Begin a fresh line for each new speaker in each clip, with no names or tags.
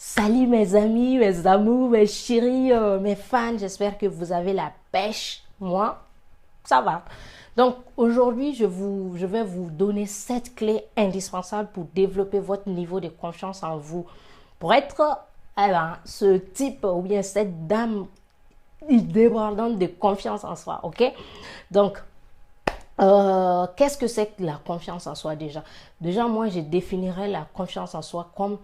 Salut mes amis, mes amours, mes chéris, mes fans, j'espère que vous avez la pêche. Moi, ça va. Donc aujourd'hui, je vais vous donner 7 clés indispensables pour développer votre niveau de confiance en vous. Pour être ce type ou bien cette dame débordante de confiance en soi, ok? Donc, qu'est-ce que c'est que la confiance en soi déjà? Déjà, moi, je définirais la confiance en soi comme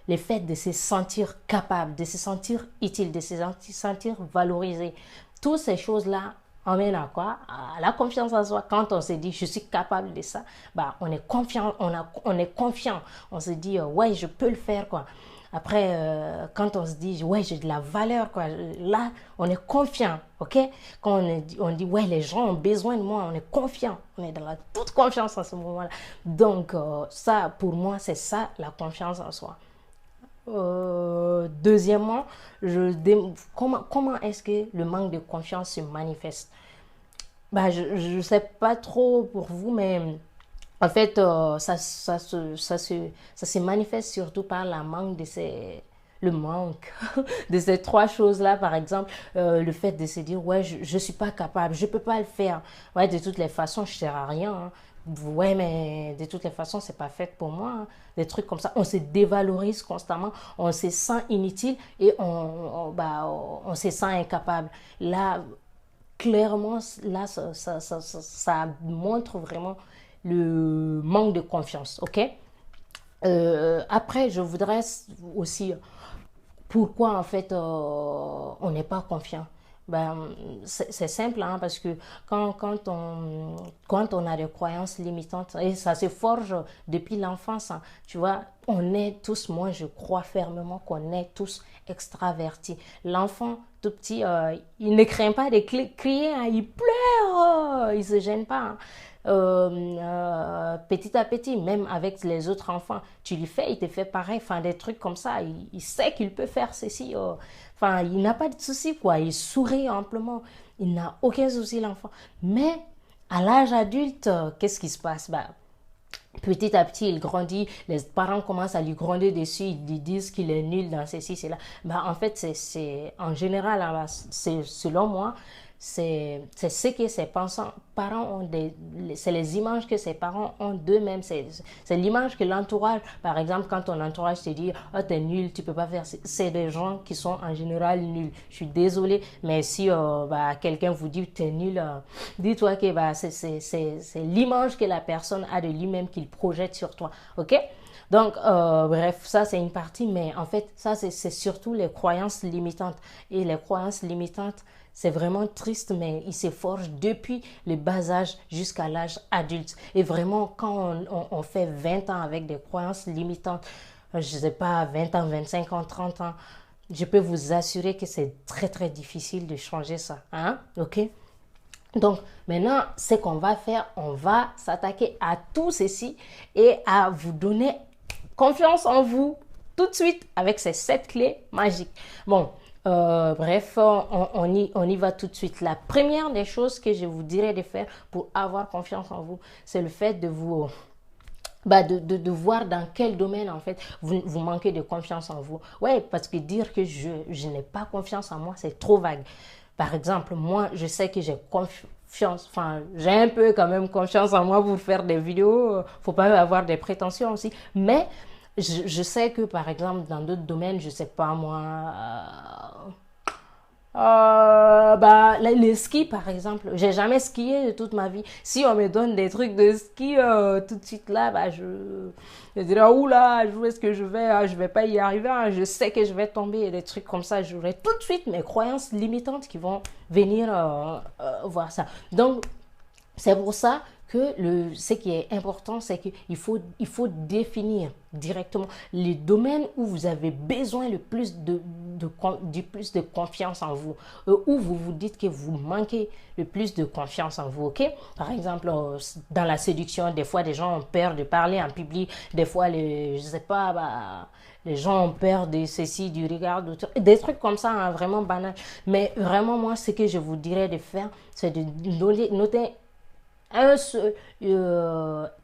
le fait de se sentir capable, de se sentir utile, de se sentir valorisé. Toutes ces choses-là emmènent à quoi? À la confiance en soi. Quand on se dit je suis capable de ça, bah, on est confiant, on est confiant. On se dit ouais, je peux le faire quoi. Après, quand on se dit, ouais, j'ai de la valeur, quoi, là, on est confiant, ok? Quand on dit, ouais, les gens ont besoin de moi, on est confiant, on est dans la toute confiance en ce moment-là. Donc, ça, pour moi, c'est ça, la confiance en soi. Deuxièmement, comment est-ce que le manque de confiance se manifeste? Bah, je ne sais pas trop pour vous, mais en fait, ça se manifeste surtout par le manque de ces trois choses-là, par exemple, le fait de se dire, ouais, je ne suis pas capable, je ne peux pas le faire. Ouais, de toutes les façons, je ne sers à rien. Hein. Ouais, mais de toutes les façons, c'est pas fait pour moi. Hein. Des trucs comme ça, on se dévalorise constamment, on se sent inutile et on se sent incapable. Là, clairement, là, ça montre vraiment le manque de confiance, ok? Après, je voudrais aussi, pourquoi en fait on n'est pas confiant? Ben, c'est simple, hein, parce que quand on a des croyances limitantes, et ça se forge depuis l'enfance, hein, tu vois, on est tous, moi je crois fermement qu'on est tous extravertis. L'enfant tout petit, il ne craint pas de crier, hein, il pleure, il se gêne pas. Hein. Petit à petit, même avec les autres enfants, tu lui fais, il te fait pareil, enfin des trucs comme ça, il sait qu'il peut faire ceci, enfin il n'a pas de souci quoi, il sourit amplement, il n'a aucun souci l'enfant. Mais à l'âge adulte, qu'est-ce qui se passe? Bah, petit à petit, il grandit, les parents commencent à lui gronder dessus, ils lui disent qu'il est nul dans ceci, cela. Bah, en fait, en général, hein, c'est, selon moi, c'est ce que ses parents ont, c'est les images que ses parents ont d'eux-mêmes, c'est l'image que l'entourage, par exemple, quand ton entourage te dit, oh, t'es nul, tu peux pas faire, c'est des gens qui sont en général nuls. Je suis désolée, mais si bah, quelqu'un vous dit, t'es nul, dis-toi que bah, c'est l'image que la personne a de lui-même qu'il projette sur toi, ok? Donc, bref, ça c'est une partie, mais en fait, ça c'est surtout les croyances limitantes. Et les croyances limitantes, c'est vraiment triste, mais ils se forgent depuis le bas âge jusqu'à l'âge adulte. Et vraiment, quand on fait 20 ans avec des croyances limitantes, je ne sais pas, 20 ans, 25 ans, 30 ans, je peux vous assurer que c'est très très difficile de changer ça. Hein? Ok? Donc maintenant, ce qu'on va faire, on va s'attaquer à tout ceci et à vous donner confiance en vous tout de suite avec ces 7 clés magiques. Bon, bref, on y va tout de suite. La première des choses que je vous dirais de faire pour avoir confiance en vous, c'est le fait de vous de voir dans quel domaine en fait vous manquez de confiance en vous. Ouais, parce que dire que je n'ai pas confiance en moi, c'est trop vague. Par exemple, moi, je sais que j'ai confiance, enfin, j'ai un peu quand même confiance en moi pour faire des vidéos. Faut pas avoir des prétentions aussi. Mais je sais que, par exemple, dans d'autres domaines, je sais pas moi, bah, les skis, par exemple. J'ai jamais skié de toute ma vie. Si on me donne des trucs de ski tout de suite là, bah, je dirais, oula, où est-ce que je vais? Ah, je vais pas y arriver. Ah, je sais que je vais tomber. Et des trucs comme ça, j'aurai tout de suite mes croyances limitantes qui vont venir voir ça. Donc, c'est pour ça que ce qui est important, c'est qu'il faut définir directement les domaines où vous avez besoin le plus du plus de confiance en vous, où vous vous dites que vous manquez le plus de confiance en vous, ok? Par exemple, dans la séduction, des fois, des gens ont peur de parler en public, des fois, je sais pas, bah, les gens ont peur de ceci, du regard d'auteur, des trucs comme ça, hein, vraiment banal. Mais vraiment, moi, ce que je vous dirais de faire, c'est de noter un seul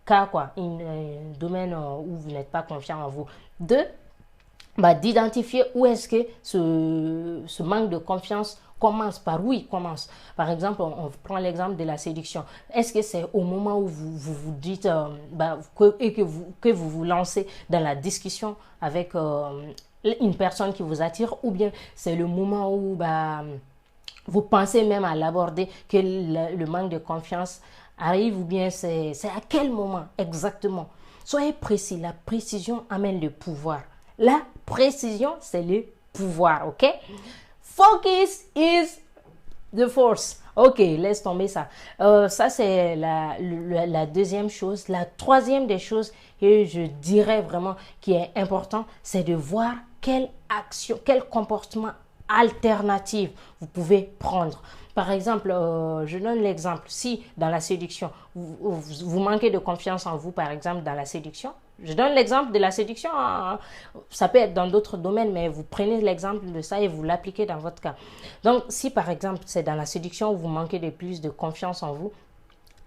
cas, quoi, un domaine où vous n'êtes pas confiant en vous. Deux, bah, d'identifier où est-ce que ce manque de confiance commence, par où il commence. Par exemple, on prend l'exemple de la séduction. Est-ce que c'est au moment où vous dites que vous lancez dans la discussion avec une personne qui vous attire, ou bien c'est le moment où vous pensez même à l'aborder, que le manque de confiance arrive, ou bien c'est à quel moment exactement? Soyez précis, la précision amène le pouvoir. La précision, c'est le pouvoir, ok? Focus is the force. Ok, laisse tomber ça. Ça, c'est la deuxième chose. La troisième des choses que je dirais vraiment qui est important, c'est de voir quelle action, quel comportement alternatif vous pouvez prendre. Par exemple, je donne l'exemple. Si dans la séduction, vous manquez de confiance en vous, par exemple, dans la séduction, je donne l'exemple de la séduction, ça peut être dans d'autres domaines, mais vous prenez l'exemple de ça et vous l'appliquez dans votre cas. Donc, si par exemple, c'est dans la séduction où vous manquez de plus de confiance en vous,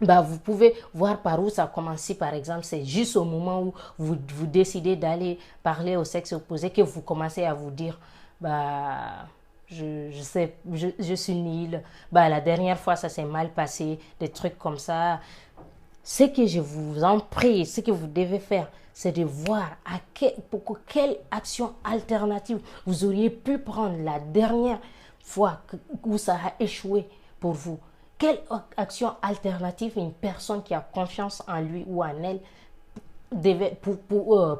bah, vous pouvez voir par où ça commence. Si par exemple, c'est juste au moment où vous décidez d'aller parler au sexe opposé que vous commencez à vous dire, bah, je suis nulle, bah, la dernière fois ça s'est mal passé, des trucs comme ça. Ce que je vous en prie, ce que vous devez faire, c'est de voir quelle action alternative vous auriez pu prendre la dernière fois où ça a échoué pour vous. Quelle action alternative une personne qui a confiance en lui ou en elle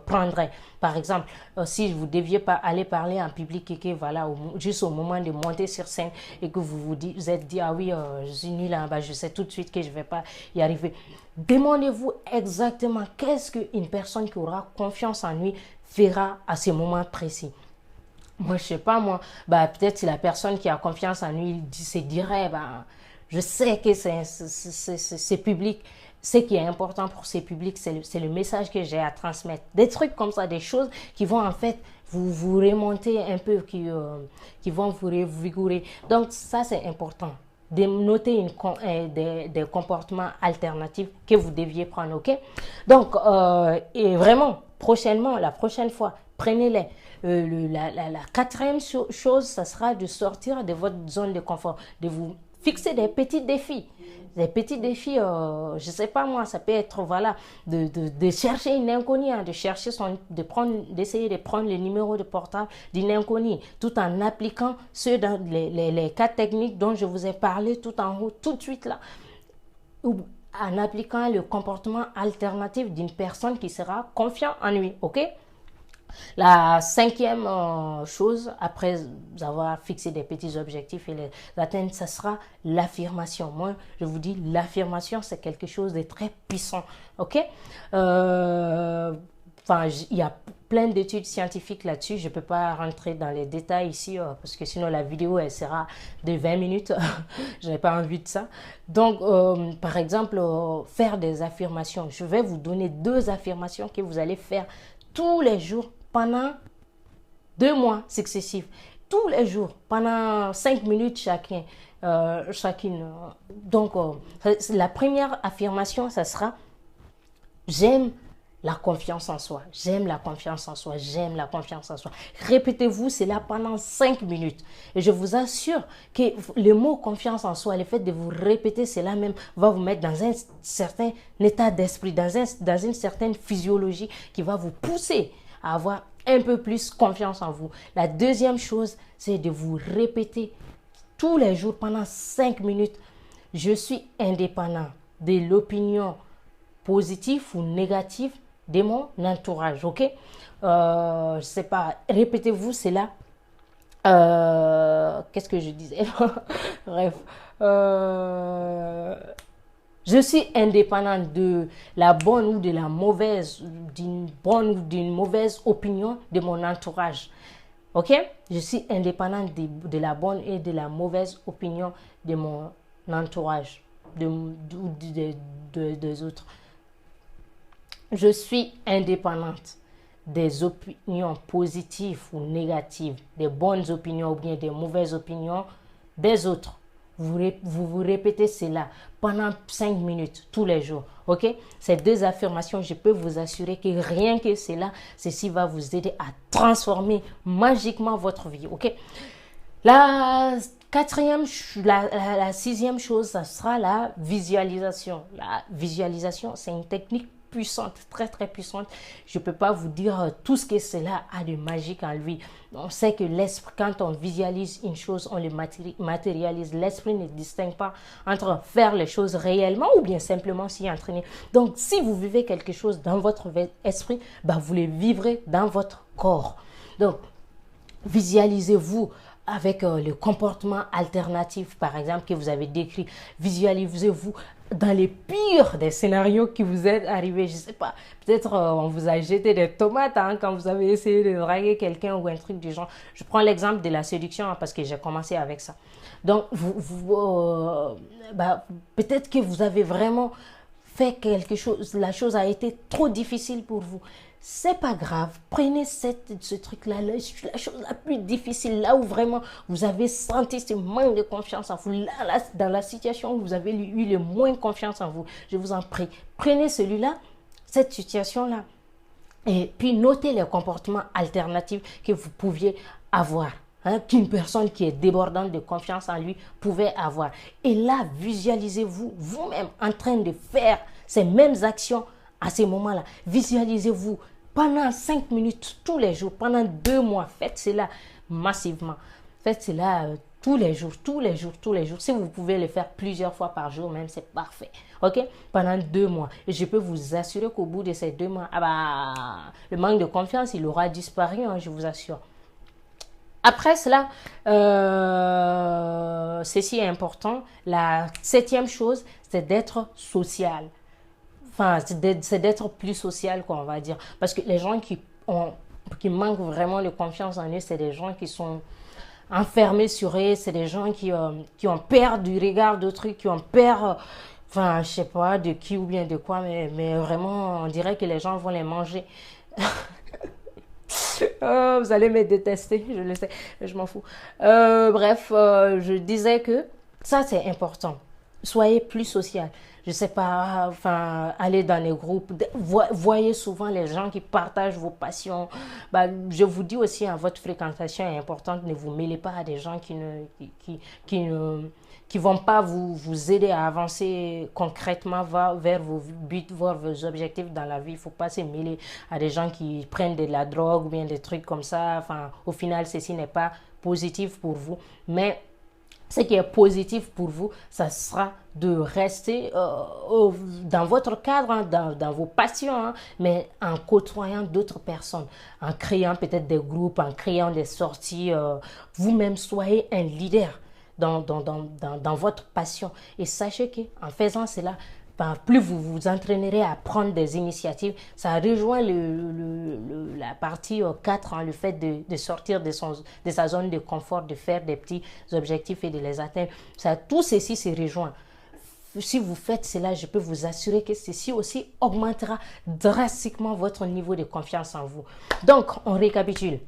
prendrait. Par exemple, si vous deviez pas aller parler en public et que voilà, juste au moment de monter sur scène et que vous êtes dit, ah oui, je suis nul, bah, je sais tout de suite que je vais pas y arriver. Demandez-vous exactement qu'est-ce qu'une personne qui aura confiance en lui fera à ce moment précis. Moi, je sais pas, moi, bah, peut-être si la personne qui a confiance en lui se dirait, bah, je sais que c'est public. Ce qui est important pour ces publics, c'est le message que j'ai à transmettre. Des trucs comme ça, des choses qui vont en fait vous remonter un peu, qui vont vous revigorer. Donc ça, c'est important. De noter des comportements alternatifs que vous deviez prendre, ok? Donc, et vraiment, prochainement, la prochaine fois, prenez-les. La quatrième chose, ça sera de sortir de votre zone de confort, de vous fixer des petits défis. Des petits défis, je sais pas moi, ça peut être voilà, de chercher une inconnue, hein, d'essayer de prendre le numéro de portable d'une inconnue, tout en appliquant les cas techniques dont je vous ai parlé tout en haut, tout de suite là, ou en appliquant le comportement alternatif d'une personne qui sera confiante en lui, ok? La cinquième chose, après avoir fixé des petits objectifs et les atteindre, ça sera l'affirmation. Moi, je vous dis, l'affirmation, c'est quelque chose de très puissant. Ok? Il y a plein d'études scientifiques là-dessus. Je ne peux pas rentrer dans les détails ici parce que sinon la vidéo, elle sera de 20 minutes. Je n'ai pas envie de ça. Donc, par exemple, faire des affirmations. Je vais vous donner 2 affirmations que vous allez faire tous les jours pendant 2 mois successifs. Tous les jours, pendant 5 minutes chacune. Donc, la première affirmation, ça sera « J'aime la confiance en soi. J'aime la confiance en soi. J'aime la confiance en soi. » Répétez-vous cela pendant 5 minutes. Et je vous assure que le mot confiance en soi, le fait de vous répéter cela même, va vous mettre dans un certain état d'esprit, dans une certaine physiologie qui va vous pousser à avoir un peu plus confiance en vous. La deuxième chose, c'est de vous répéter tous les jours pendant 5 minutes. Je suis indépendant de l'opinion positive ou négative de mon entourage, ok? Je sais pas, répétez-vous cela. Qu'est-ce que je disais? Bref. Je suis indépendante de la bonne ou de la mauvaise, d'une bonne ou d'une mauvaise opinion de mon entourage. Ok? Je suis indépendante de la bonne et de la mauvaise opinion de mon entourage, des autres. Je suis indépendante des opinions positives ou négatives, des bonnes opinions ou bien des mauvaises opinions des autres. vous répétez cela pendant 5 minutes tous les jours. Ok? Ces 2 affirmations, je peux vous assurer que rien que cela, ceci va vous aider à transformer magiquement votre vie. Ok? La sixième chose, ça sera la visualisation. La visualisation, c'est une technique puissante, très très puissante. Je ne peux pas vous dire tout ce que cela a de magique en lui. On sait que l'esprit, quand on visualise une chose, on le matérialise. L'esprit ne distingue pas entre faire les choses réellement ou bien simplement s'y entraîner. Donc, si vous vivez quelque chose dans votre esprit, vous le vivrez dans votre corps. Donc, visualisez-vous avec le comportement alternatif, par exemple, que vous avez décrit. Visualisez-vous dans les pires des scénarios qui vous est arrivé. Je ne sais pas, peut-être on vous a jeté des tomates quand vous avez essayé de draguer quelqu'un ou un truc du genre. Je prends l'exemple de la séduction parce que j'ai commencé avec ça. Donc, peut-être que vous avez vraiment fait quelque chose, la chose a été trop difficile pour vous. C'est pas grave, prenez ce truc-là, la chose la plus difficile, là où vraiment vous avez senti ce manque de confiance en vous, là, dans la situation où vous avez eu le moins confiance en vous, je vous en prie, prenez celui-là, cette situation-là, et puis notez les comportements alternatifs que vous pouviez avoir. Qu'une personne qui est débordante de confiance en lui pouvait avoir. Et là, visualisez-vous vous-même en train de faire ces mêmes actions à ces moments-là. Visualisez-vous pendant 5 minutes tous les jours, pendant 2 mois. Faites cela massivement. Faites cela tous les jours, tous les jours, tous les jours. Si vous pouvez le faire plusieurs fois par jour même, c'est parfait. Ok? Pendant 2 mois. Et je peux vous assurer qu'au bout de ces 2 mois, le manque de confiance, il aura disparu, je vous assure. Après cela, ceci est important. La 7e chose, c'est d'être social. Enfin, c'est d'être plus social, quoi, on va dire. Parce que les gens qui manquent vraiment de confiance en eux, c'est des gens qui sont enfermés sur eux. C'est des gens qui ont peur du regard d'autrui, qui ont peur, je sais pas de qui ou bien de quoi, mais vraiment, on dirait que les gens vont les manger. Oh, vous allez me détester, je le sais, je m'en fous. Bref, je disais que ça, c'est important. Soyez plus social. Je sais pas, allez dans les groupes. Voyez souvent les gens qui partagent vos passions. Je vous dis aussi, votre fréquentation est importante. Ne vous mêlez pas à des gens qui vont pas vous aider à avancer concrètement vers vos buts, vers vos objectifs dans la vie. Il faut pas se mêler à des gens qui prennent de la drogue ou bien des trucs comme ça. Au final, ceci n'est pas positif pour vous. Mais ce qui est positif pour vous, ça sera de rester dans votre cadre, dans vos passions, mais en côtoyant d'autres personnes, en créant peut-être des groupes, en créant des sorties. Vous-même, soyez un leader dans votre passion. Et sachez qu'en faisant cela, plus vous vous entraînerez à prendre des initiatives. Ça rejoint la partie 4, le fait de sortir de sa zone de confort, de faire des petits objectifs et de les atteindre. Tout ceci se rejoint. Si vous faites cela, je peux vous assurer que ceci aussi augmentera drastiquement votre niveau de confiance en vous. Donc, on récapitule.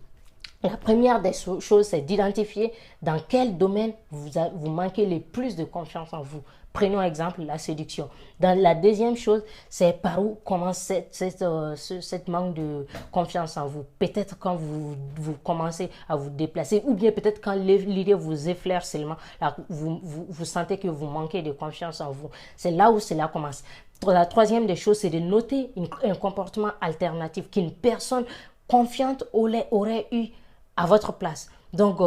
La première des choses, c'est d'identifier dans quel domaine vous manquez le plus de confiance en vous. Prenons exemple la séduction. Dans la deuxième chose, c'est par où commence cette manque de confiance en vous. Peut-être quand vous commencez à vous déplacer ou bien peut-être quand l'idée vous effleure seulement, là, vous sentez que vous manquez de confiance en vous. C'est là où cela commence. La troisième des choses, c'est de noter un comportement alternatif qu'une personne confiante aurait eu à votre place. Donc,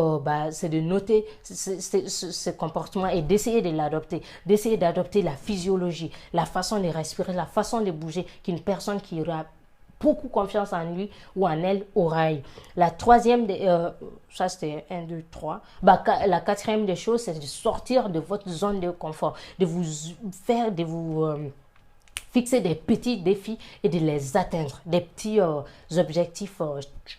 c'est de noter ce comportement et d'essayer de l'adopter, d'essayer d'adopter la physiologie, la façon de respirer, la façon de bouger qu'une personne qui aura beaucoup confiance en lui ou en elle aura eu. La troisième, ça c'était 1, 2, 3. La quatrième des choses, c'est de sortir de votre zone de confort, de vous fixer des petits défis et de les atteindre, des petits objectifs.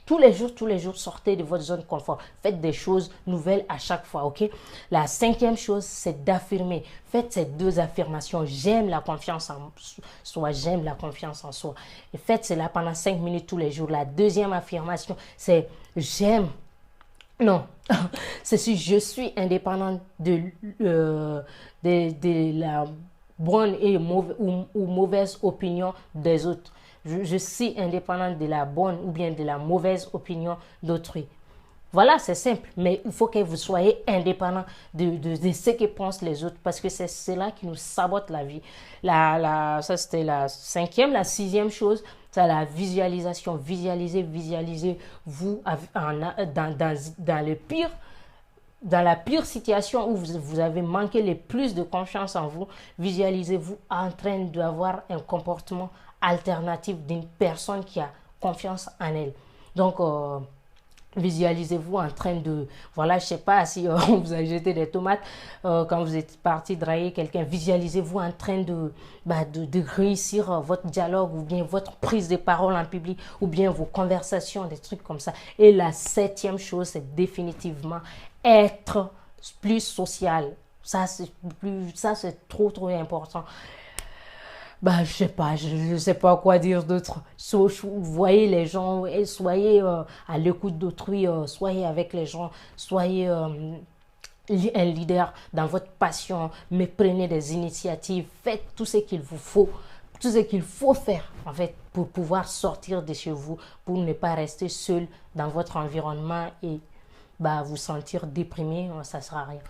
Tous les jours, sortez de votre zone de confort. Faites des choses nouvelles à chaque fois, ok? La cinquième chose, c'est d'affirmer. Faites ces 2 affirmations. J'aime la confiance en soi, j'aime la confiance en soi. Et faites cela pendant 5 minutes tous les jours. La deuxième affirmation, c'est j'aime Non, c'est si je suis indépendante de la bonne et ou mauvaise opinion des autres. Je suis indépendante de la bonne ou bien de la mauvaise opinion d'autrui. Voilà, c'est simple, mais il faut que vous soyez indépendant de ce que pensent les autres, parce que c'est cela qui nous sabote la vie. Ça, c'était la cinquième. La sixième chose, c'est la visualisation. Visualisez vous dans le pire, dans la pire situation où vous avez manqué le plus de confiance en vous. Visualisez-vous en train d'avoir un comportement alternatif d'une personne qui a confiance en elle. Donc, visualisez-vous en train de, voilà, je sais pas si on vous a jeté des tomates quand vous êtes parti draguer quelqu'un. Visualisez-vous en train de réussir votre dialogue ou bien votre prise de parole en public ou bien vos conversations, des trucs comme ça. Et la septième chose, c'est définitivement être plus social. Ça, c'est trop important. Bah, je sais pas quoi dire d'autre. Voyez les gens, et soyez à l'écoute d'autrui, soyez avec les gens, soyez un leader dans votre passion, mais prenez des initiatives, faites tout ce qu'il vous faut, tout ce qu'il faut faire en fait pour pouvoir sortir de chez vous, pour ne pas rester seul dans votre environnement et bah, vous sentir déprimé, ça ne sert à rien.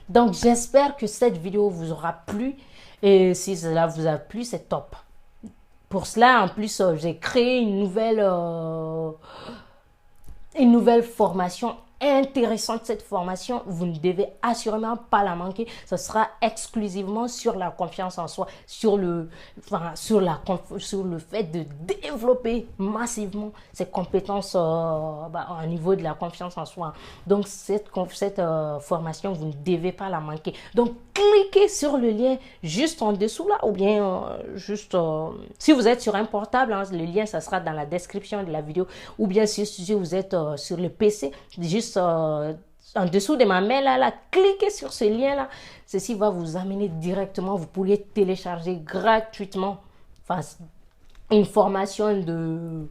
Donc j'espère que cette vidéo vous aura plu et si cela vous a plu, c'est top. Pour cela, en plus, j'ai créé une nouvelle formation intéressante. Cette formation, vous ne devez assurément pas la manquer. Ce sera exclusivement sur la confiance en soi, sur le fait de développer massivement ses compétences au niveau de la confiance en soi. Donc cette formation, vous ne devez pas la manquer. Donc cliquez sur le lien juste en dessous là, ou bien si vous êtes sur un portable, hein, le lien ça sera dans la description de la vidéo, ou bien si vous êtes sur le PC, juste en dessous de ma main là, cliquez sur ce lien là. Ceci va vous amener directement, vous pourriez télécharger gratuitement une formation de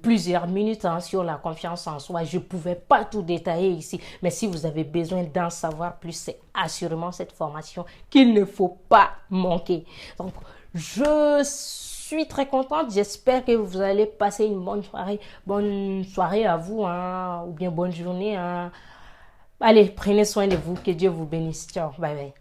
plusieurs minutes hein, sur la confiance en soi. Je ne pouvais pas tout détailler ici, mais si vous avez besoin d'en savoir plus, c'est assurément cette formation qu'il ne faut pas manquer. Donc, je suis très contente. J'espère que vous allez passer une bonne soirée. Bonne soirée à vous, hein, ou bien bonne journée. Hein. Allez, prenez soin de vous. Que Dieu vous bénisse. Ciao, bye bye.